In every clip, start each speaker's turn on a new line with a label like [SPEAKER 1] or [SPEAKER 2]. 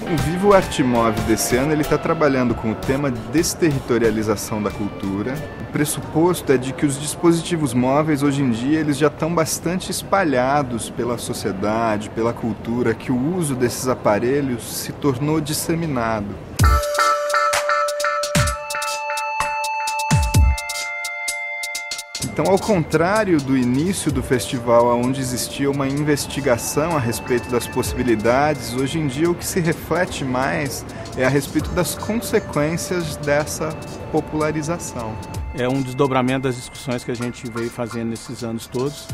[SPEAKER 1] O Vivo Artmove desse ano ele está trabalhando com o tema desterritorialização da cultura. O pressuposto é de que os dispositivos móveis hoje em dia eles já estão bastante espalhados pela sociedade, pela cultura, que o uso desses aparelhos se tornou disseminado. Então, ao contrário do início do festival, onde existia uma investigação a respeito das possibilidades, hoje em dia o que se reflete mais é a respeito das consequências dessa popularização.
[SPEAKER 2] É um desdobramento das discussões que a gente veio fazendo nesses anos todos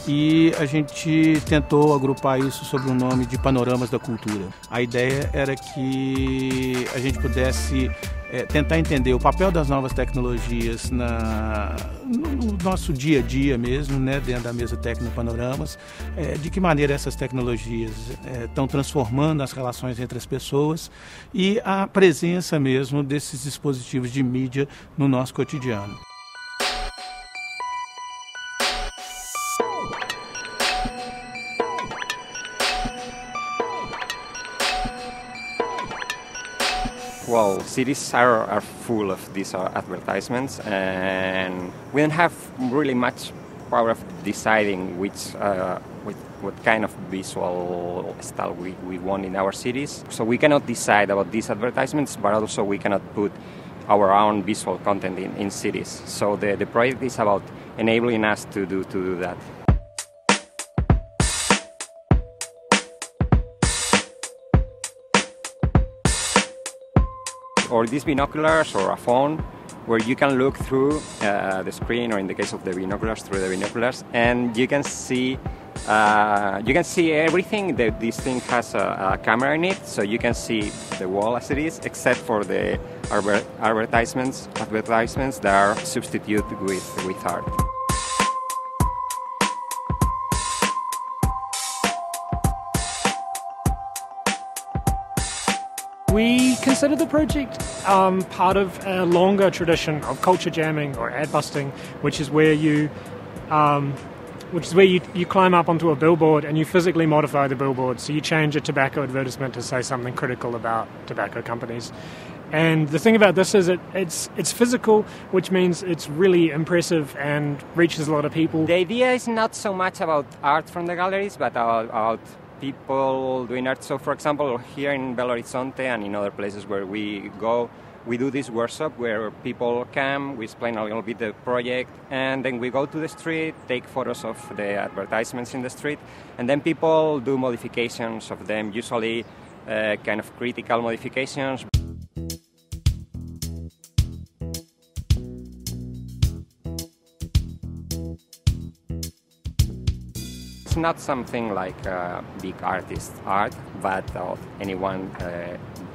[SPEAKER 2] e a gente tentou agrupar isso sob o nome de Panoramas da Cultura. A ideia era que a gente pudesse tentar entender o papel das novas tecnologias no nosso dia a dia mesmo, né, dentro da mesa Tecnopanoramas, de que maneira essas tecnologias estão transformando as relações entre as pessoas e a presença mesmo desses dispositivos de mídia no nosso cotidiano.
[SPEAKER 3] Well, cities are full of these advertisements, and we don't have really much power of deciding what kind of visual style we want in our cities. So we cannot decide about these advertisements, but also we cannot put our own visual content in cities. So the project is about enabling us to do that. Or these binoculars or a phone where you can look through the screen, or in the case of the binoculars, through the binoculars, and you can see everything. This thing has a camera in it, so you can see the wall as it is, except for the advertisements that are substituted with art.
[SPEAKER 4] We consider the project part of a longer tradition of culture jamming or ad busting, which is where you climb up onto a billboard and you physically modify the billboard. So you change a tobacco advertisement to say something critical about tobacco companies. And the thing about this is it's physical, which means it's really impressive and reaches a lot of people.
[SPEAKER 3] The idea is not so much about art from the galleries, but about people doing art. So, for example, here in Belo Horizonte and in other places where we go, we do this workshop where people come, we explain a little bit the project, and then we go to the street, take photos of the advertisements in the street, and then people do modifications of them, usually kind of critical modifications. It's not something like big artist art, but of anyone,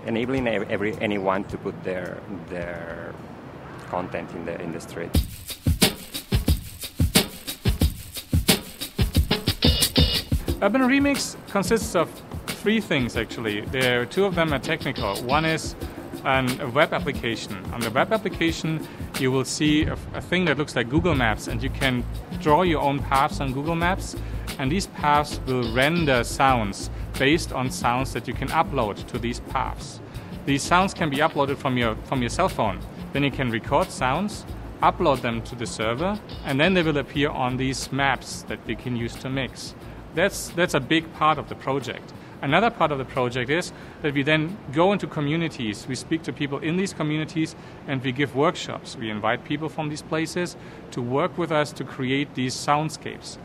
[SPEAKER 3] enabling anyone to put their content in the street.
[SPEAKER 5] Urban Remix consists of three things actually. Two of them are technical. One is a web application. On the web application you will see a thing that looks like Google Maps, and you can draw your own paths on Google Maps, and these paths will render sounds based on sounds that you can upload to these paths. These sounds can be uploaded from your cell phone. Then you can record sounds, upload them to the server, and then they will appear on these maps that we can use to mix. That's a big part of the project. Another part of the project is that we then go into communities, we speak to people in these communities, and we give workshops. We invite people from these places to work with us to create these soundscapes.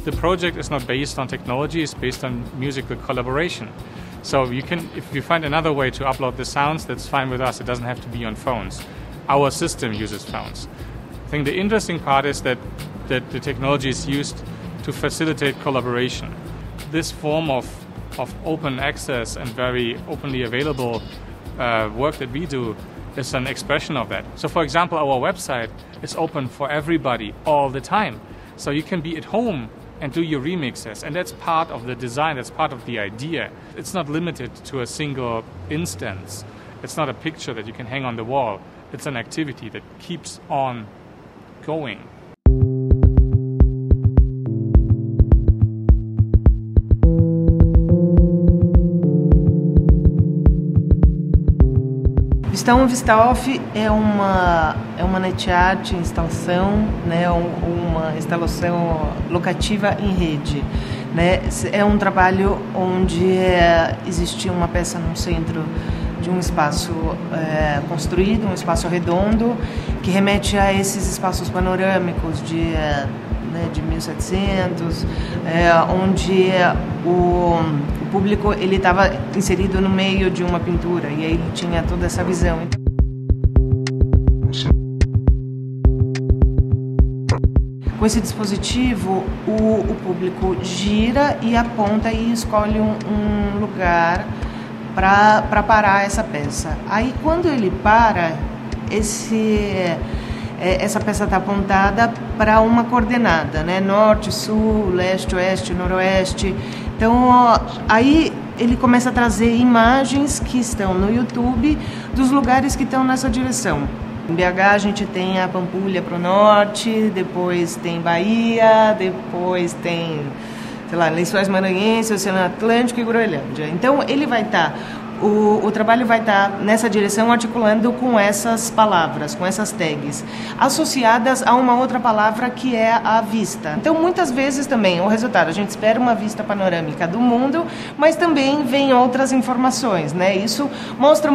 [SPEAKER 5] The project is not based on technology, it's based on musical collaboration. So if you find another way to upload the sounds, that's fine with us. It doesn't have to be on phones. Our system uses phones. I think the interesting part is that the technology is used to facilitate collaboration. This form of open access and very openly available work that we do is an expression of that. So for example, our website is open for everybody all the time. So you can be at home and do your remixes, and that's part of the design, that's part of the idea. It's not limited to a single instance. It's not a picture that you can hang on the wall. It's an activity that keeps on going.
[SPEAKER 6] Então, o Vista Off é uma net art, instalação, né, uma instalação locativa em rede, né? É um trabalho onde existe uma peça no centro de um espaço construído, um espaço redondo, que remete a esses espaços panorâmicos de 1700, onde o público ele estava inserido no meio de uma pintura e aí ele tinha toda essa visão. Com esse dispositivo, o público gira e aponta e escolhe um lugar para parar essa peça. Aí quando ele para, essa peça está apontada para uma coordenada, né? Norte, sul, leste, oeste, noroeste. Então, aí ele começa a trazer imagens que estão no YouTube dos lugares que estão nessa direção. Em BH a gente tem a Pampulha para o norte, depois tem Bahia, depois tem, sei lá, Lençóis Maranhenses, Oceano Atlântico e Groenlândia. Então, ele vai estar... O trabalho vai estar nessa direção articulando com essas palavras, com essas tags, associadas a uma outra palavra que é a vista. Então, muitas vezes também, o resultado, a gente espera uma vista panorâmica do mundo, mas também vem outras informações, né? Isso mostra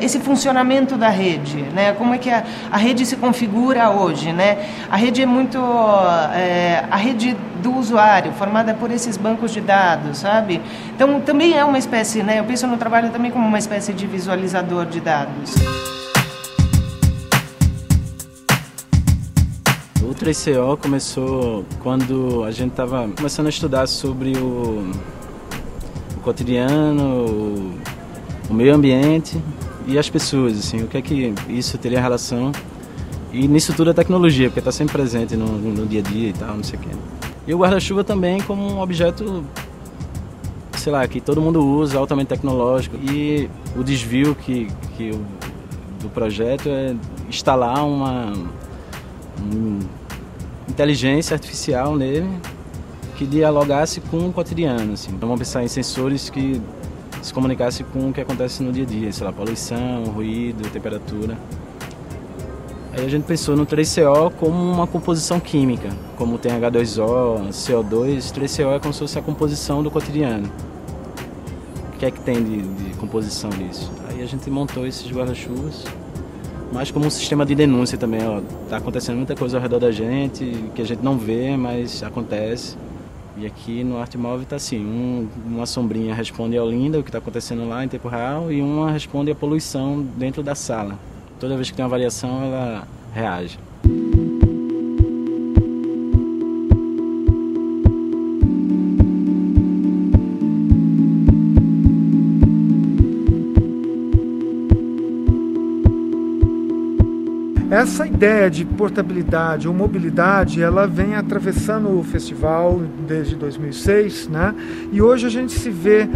[SPEAKER 6] esse funcionamento da rede, né? Como é que a rede se configura hoje, né? A rede é muito... a rede do usuário, formada por esses bancos de dados, sabe? Então, também é uma espécie, né? Eu penso no trabalho também como uma espécie de visualizador de dados.
[SPEAKER 7] O 3CO começou quando a gente estava começando a estudar sobre o cotidiano, o meio ambiente e as pessoas, assim, o que é que isso teria relação. E nisso tudo a tecnologia, porque está sempre presente no dia a dia e tal, não sei o quê. E o guarda-chuva também como um objeto, sei lá, que todo mundo usa, altamente tecnológico. E o desvio do projeto é instalar uma inteligência artificial nele que dialogasse com o cotidiano, assim. Então vamos pensar em sensores que se comunicassem com o que acontece no dia a dia, sei lá, poluição, ruído, temperatura. Aí a gente pensou no 3CO como uma composição química, como tem H2O, CO2, 3CO é como se fosse a composição do cotidiano. O que é que tem de composição disso? Aí a gente montou esses guarda-chuvas, mas como um sistema de denúncia também, ó, tá acontecendo muita coisa ao redor da gente, que a gente não vê, mas acontece. E aqui no Artmove tá assim, uma sombrinha responde ao Olinda, o que está acontecendo lá em tempo real, e uma responde à poluição dentro da sala. Toda vez que tem uma variação, ela reage.
[SPEAKER 8] Essa ideia de portabilidade ou mobilidade, ela vem atravessando o festival desde 2006, né? E hoje a gente se vê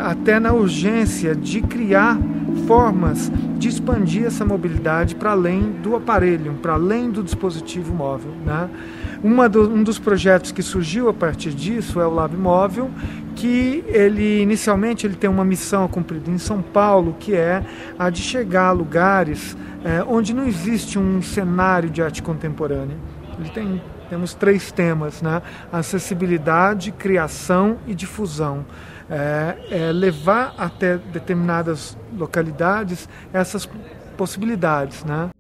[SPEAKER 8] até na urgência de criar formas de expandir essa mobilidade para além do aparelho, para além do dispositivo móvel, né? Um dos projetos que surgiu a partir disso é o Lab Móvel, que inicialmente ele tem uma missão cumprida em São Paulo, que é a de chegar a lugares onde não existe um cenário de arte contemporânea. Temos 3 temas, né? Acessibilidade, criação e difusão. Levar até determinadas localidades essas possibilidades, né?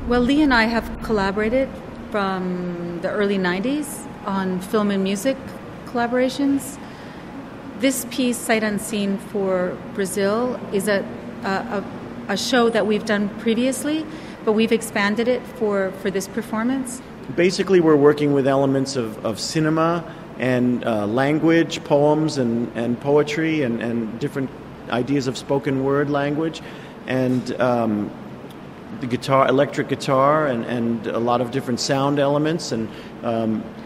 [SPEAKER 9] Well, Lee and I have collaborated from the early 90s on film and music collaborations. This piece, Sight Unseen for Brazil, is a show that we've done previously, but we've expanded it for this performance.
[SPEAKER 10] Basically, we're working with elements of cinema and language, poems and poetry and different ideas of spoken word language, and the guitar, electric guitar, and a lot of different sound elements. And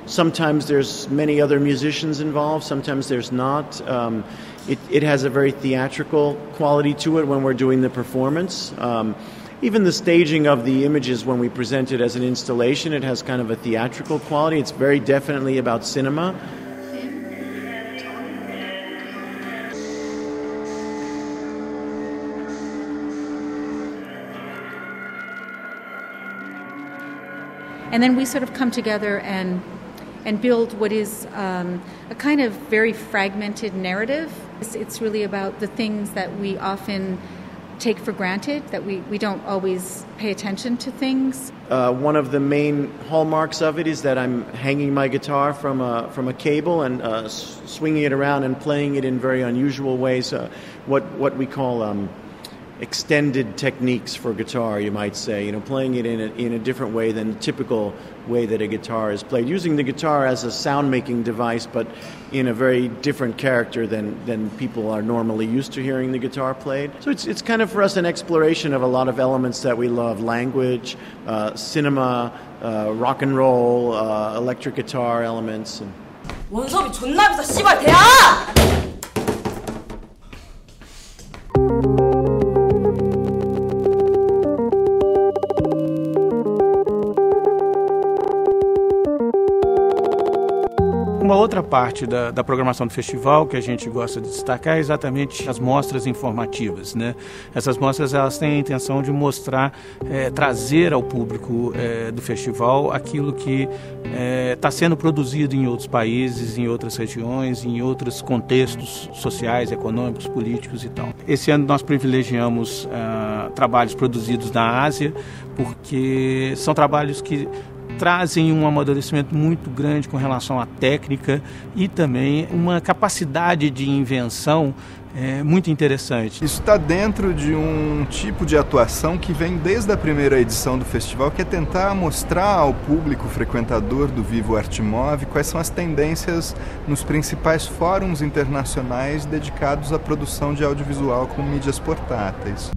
[SPEAKER 10] sometimes there's many other musicians involved, sometimes there's not. It has a very theatrical quality to it when we're doing the performance. Even the staging of the images when we present it as an installation, it has kind of a theatrical quality. It's very definitely about cinema.
[SPEAKER 9] And then we sort of come together and build what is a kind of very fragmented narrative. It's really about the things that we often take for granted, that we don't always pay attention to things.
[SPEAKER 10] One of the main hallmarks of it is that I'm hanging my guitar from a cable and swinging it around and playing it in very unusual ways, what we call extended techniques for guitar, you might say, playing it in a different way than the typical way that a guitar is played, using the guitar as a sound-making device, but in a very different character than people are normally used to hearing the guitar played. So it's kind of for us an exploration of a lot of elements that we love: language, cinema, rock and roll, electric guitar elements.
[SPEAKER 11] 원섭이 존나 비싸 씨발 대야!
[SPEAKER 2] Uma outra parte da programação do festival que a gente gosta de destacar é exatamente as mostras informativas, né? Essas mostras, elas têm a intenção de mostrar, trazer ao público do festival aquilo que está sendo produzido em outros países, em outras regiões, em outros contextos sociais, econômicos, políticos e tal. Esse ano nós privilegiamos trabalhos produzidos na Ásia, porque são trabalhos que trazem um amadurecimento muito grande com relação à técnica e também uma capacidade de invenção muito interessante.
[SPEAKER 1] Isso está dentro de um tipo de atuação que vem desde a primeira edição do festival, que é tentar mostrar ao público frequentador do Vivo Arte Move quais são as tendências nos principais fóruns internacionais dedicados à produção de audiovisual com mídias portáteis.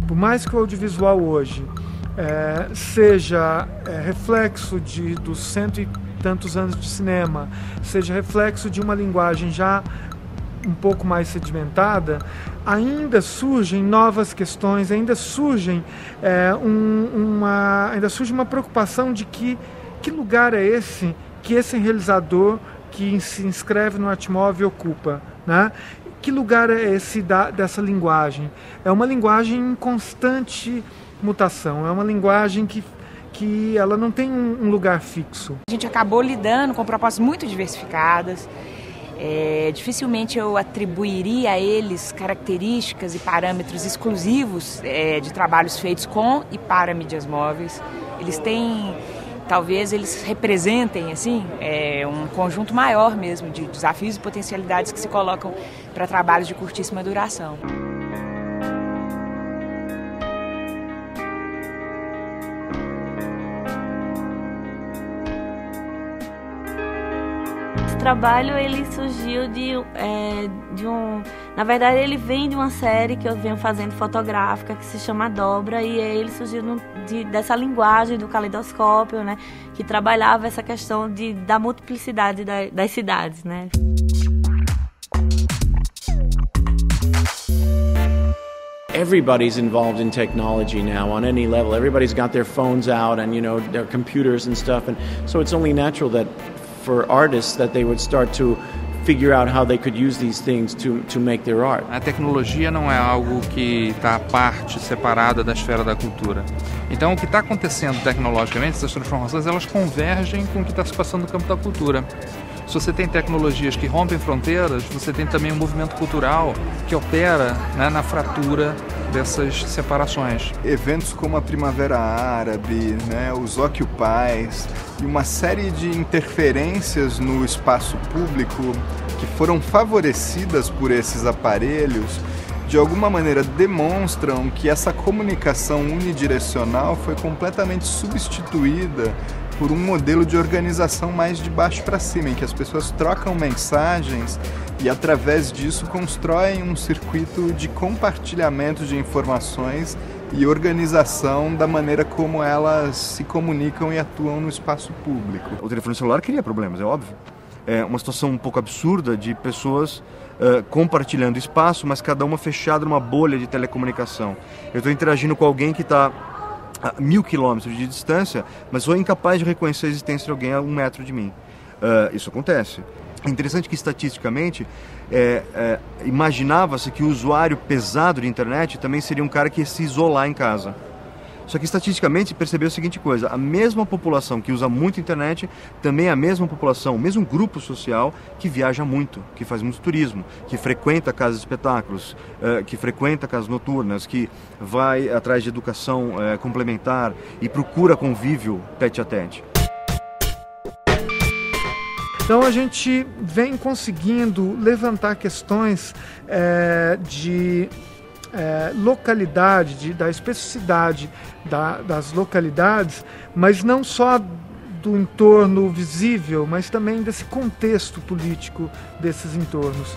[SPEAKER 8] Por mais que o audiovisual hoje seja reflexo dos 100 e tantos anos de cinema, seja reflexo de uma linguagem já um pouco mais sedimentada, ainda surgem novas questões, ainda surge uma preocupação de que lugar é esse que esse realizador que se inscreve no Arte Move ocupa, né? Que lugar é esse dessa linguagem? É uma linguagem em constante mutação, é uma linguagem que ela não tem um lugar fixo.
[SPEAKER 12] A gente acabou lidando com propostas muito diversificadas. Dificilmente eu atribuiria a eles características e parâmetros exclusivos de trabalhos feitos com e para mídias móveis. Talvez eles representem um conjunto maior mesmo de desafios e potencialidades que se colocam para trabalhos de curtíssima duração.
[SPEAKER 13] Esse trabalho ele surgiu na verdade ele vem de uma série que eu venho fazendo fotográfica que se chama Dobra, e ele surgiu dessa linguagem do caleidoscópio, né, que trabalhava essa questão da multiplicidade das cidades, né.
[SPEAKER 10] Everybody's involved in technology now on any level. Everybody's got their phones out and their computers and stuff, and so it's only natural that for artists that they would start to figure out how they could use these things to make their art.
[SPEAKER 14] A tecnologia não é algo que está à parte, separada da esfera da cultura. Então, o que está acontecendo tecnologicamente, essas transformações, elas convergem com o que está se passando no campo da cultura. Se você tem tecnologias que rompem fronteiras, você tem também um movimento cultural que opera, né, na fratura dessas separações.
[SPEAKER 1] Eventos como a Primavera Árabe, né, os Occupies e uma série de interferências no espaço público que foram favorecidas por esses aparelhos, de alguma maneira demonstram que essa comunicação unidirecional foi completamente substituída por um modelo de organização mais de baixo para cima, em que as pessoas trocam mensagens e através disso constroem um circuito de compartilhamento de informações e organização da maneira como elas se comunicam e atuam no espaço público.
[SPEAKER 15] O telefone celular cria problemas, é óbvio. É uma situação um pouco absurda de pessoas compartilhando espaço, mas cada uma fechada numa bolha de telecomunicação. Eu estou interagindo com alguém que está a 1000 quilômetros de distância, mas sou incapaz de reconhecer a existência de alguém a 1 metro de mim. Isso acontece. É interessante que, estatisticamente, imaginava-se que o usuário pesado de internet também seria um cara que ia se isolar em casa. Só que, estatisticamente, percebeu a seguinte coisa: a mesma população que usa muito internet também é a mesma população, o mesmo grupo social que viaja muito, que faz muito turismo, que frequenta casas de espetáculos, que frequenta casas noturnas, que vai atrás de educação complementar e procura convívio tete a tete.
[SPEAKER 8] Então a gente vem conseguindo levantar questões de localidade, da especificidade das localidades, mas não só do entorno visível, mas também desse contexto político desses entornos.